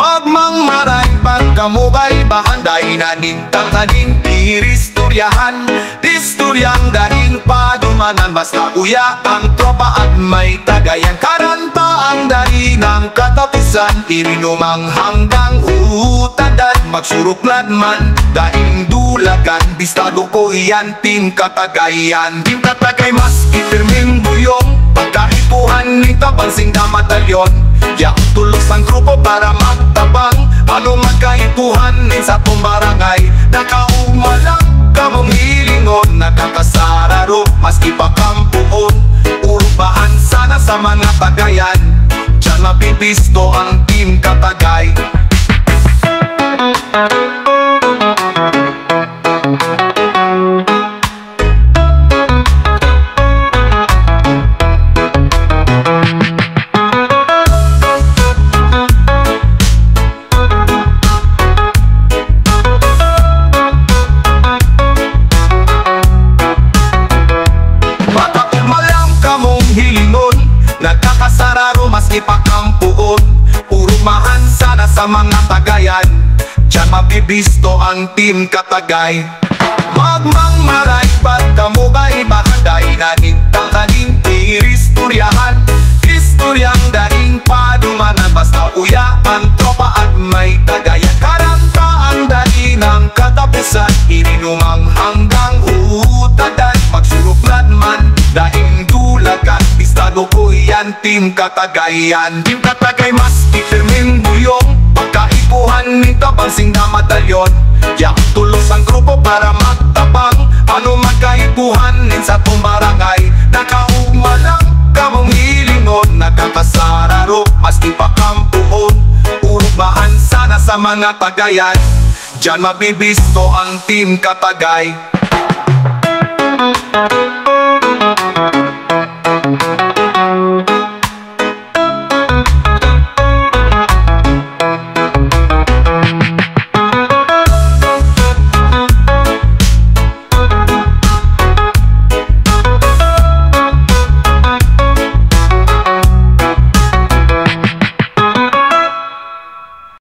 Magmangmaray pagkamubay bahanday na nintang kaning iristoryahan. Istoryang daing padumanan basta uya ang tropa at may tagayan. Karanta ang daing ng katapusan, irinumang hanggang utadan. Magsuruklan man daing dulagan, bistado ko iyan ting katagayan. Ting katagay mas itirming buyong, pagkaipuhan ni tabansing na matalyon. Yak tulos ang grupo para magtabang, ano magkaipuhan sa tumbarangay. Nakaumalang kamong hilingon, nakakasararo maski pakampuon. Urubahan sana sa mga tagayan, diyan mapipisto ang team Katagay. Nakakasararo maski pakampuon, urumahan sana sa mga tagayan, diyan mabibisto ang team Katagay. Magmangmaray pagkamubay bahanday na nintang kaning iristoryahan. Istoryang daing padumanan basta uya ang tropa at may tagayan. Karanta ang daing ng katapusan, irinumang hanggang utadan. Magsuruklan man daing dulagan, bistado ko iyan team Katagayan. Team Katagay mas itirming buyong, pagkaipuhan ni tabansing na matalyon. Yak tulos ang grupo para magtabang, ano magkaipuhan sa tumbarangay. Nakaumalang kamong hilingon, nakakasararo maski pakampuon. Urubahan sana sa mga tagayan, diyan mabibisto ang team Katagay.